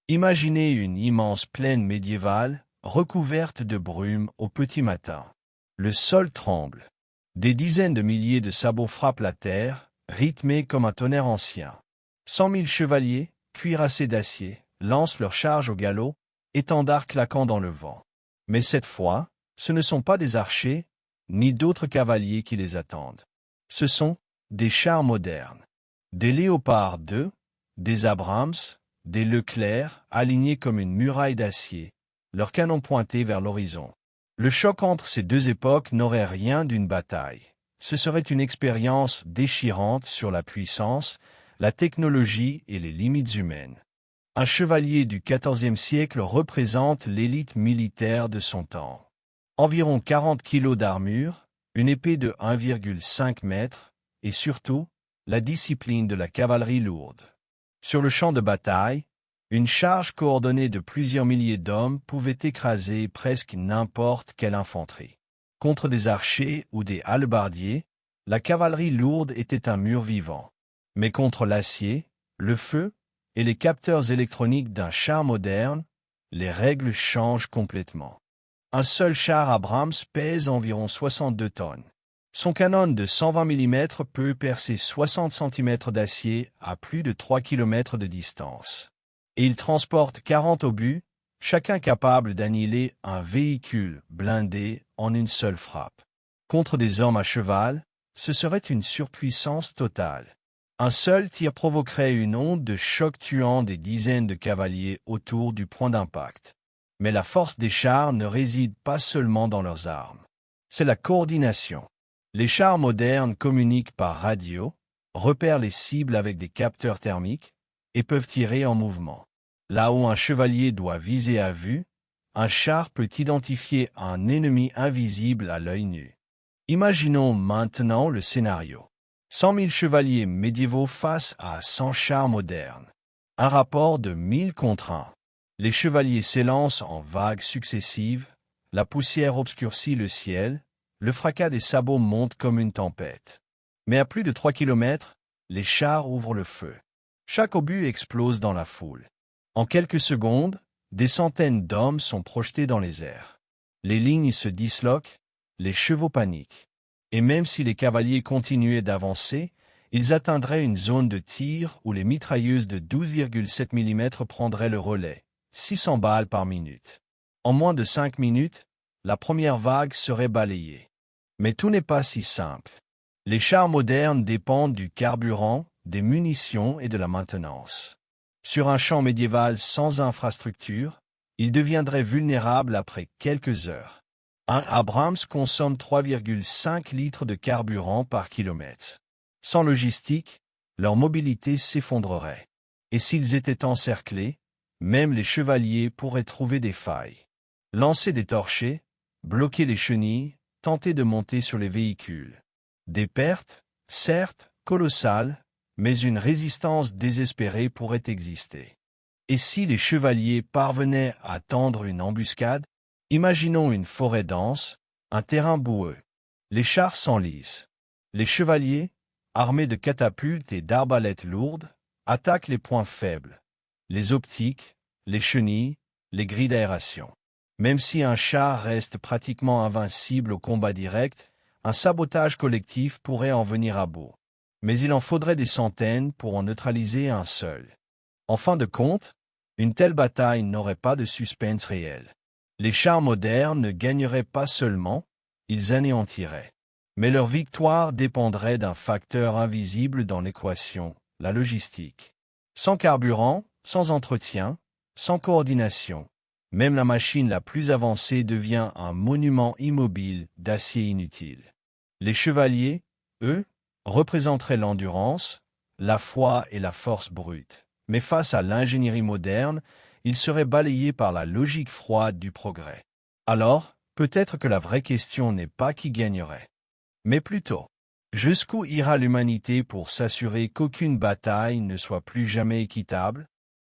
Imaginez une immense plaine médiévale, recouverte de brume au petit matin. Le sol tremble. Des dizaines de milliers de sabots frappent la terre, rythmés comme un tonnerre ancien. 100 000 chevaliers, cuirassés d'acier, lancent leur charge au galop, étendards claquant dans le vent. Mais cette fois, ce ne sont pas des archers, ni d'autres cavaliers qui les attendent. Ce sont des chars modernes. Des Léopards 2, des Abrams, des Leclerc, alignés comme une muraille d'acier, leurs canons pointés vers l'horizon. Le choc entre ces deux époques n'aurait rien d'une bataille. Ce serait une expérience déchirante sur la puissance, la technologie et les limites humaines. Un chevalier du XIVe siècle représente l'élite militaire de son temps. Environ 40 kilos d'armure, une épée de 1,5 mètres, et surtout, la discipline de la cavalerie lourde. Sur le champ de bataille, une charge coordonnée de plusieurs milliers d'hommes pouvait écraser presque n'importe quelle infanterie. Contre des archers ou des hallebardiers, la cavalerie lourde était un mur vivant. Mais contre l'acier, le feu et les capteurs électroniques d'un char moderne, les règles changent complètement. Un seul char Abrams pèse environ 62 tonnes. Son canon de 120 mm peut percer 60 cm d'acier à plus de 3 km de distance. Et il transporte 40 obus, chacun capable d'annihiler un véhicule blindé en une seule frappe. Contre des hommes à cheval, ce serait une surpuissance totale. Un seul tir provoquerait une onde de choc tuant des dizaines de cavaliers autour du point d'impact. Mais la force des chars ne réside pas seulement dans leurs armes. C'est la coordination. Les chars modernes communiquent par radio, repèrent les cibles avec des capteurs thermiques et peuvent tirer en mouvement. Là où un chevalier doit viser à vue, un char peut identifier un ennemi invisible à l'œil nu. Imaginons maintenant le scénario. 100 000 chevaliers médiévaux face à 100 chars modernes. Un rapport de 1000 contre 1. Les chevaliers s'élancent en vagues successives, la poussière obscurcit le ciel, le fracas des sabots monte comme une tempête. Mais à plus de 3 km, les chars ouvrent le feu. Chaque obus explose dans la foule. En quelques secondes, des centaines d'hommes sont projetés dans les airs. Les lignes se disloquent, les chevaux paniquent. Et même si les cavaliers continuaient d'avancer, ils atteindraient une zone de tir où les mitrailleuses de 12,7 mm prendraient le relais, 600 balles par minute. En moins de 5 minutes, la première vague serait balayée. Mais tout n'est pas si simple. Les chars modernes dépendent du carburant, des munitions et de la maintenance. Sur un champ médiéval sans infrastructure, ils deviendraient vulnérables après quelques heures. Un Abrams consomme 3,5 litres de carburant par kilomètre. Sans logistique, leur mobilité s'effondrerait. Et s'ils étaient encerclés, même les chevaliers pourraient trouver des failles. Lancer des torchers, bloquer les chenilles, tenter de monter sur les véhicules. Des pertes, certes, colossales, mais une résistance désespérée pourrait exister. Et si les chevaliers parvenaient à tendre une embuscade? Imaginons une forêt dense, un terrain boueux. Les chars s'enlisent. Les chevaliers, armés de catapultes et d'arbalètes lourdes, attaquent les points faibles, les optiques, les chenilles, les grilles d'aération. Même si un char reste pratiquement invincible au combat direct, un sabotage collectif pourrait en venir à bout. Mais il en faudrait des centaines pour en neutraliser un seul. En fin de compte, une telle bataille n'aurait pas de suspense réel. Les chars modernes ne gagneraient pas seulement, ils anéantiraient. Mais leur victoire dépendrait d'un facteur invisible dans l'équation, la logistique. Sans carburant, sans entretien, sans coordination, même la machine la plus avancée devient un monument immobile d'acier inutile. Les chevaliers, eux, représenteraient l'endurance, la foi et la force brute. Mais face à l'ingénierie moderne, ils seraient balayés par la logique froide du progrès. Alors, peut-être que la vraie question n'est pas qui gagnerait, mais plutôt, jusqu'où ira l'humanité pour s'assurer qu'aucune bataille ne soit plus jamais équitable?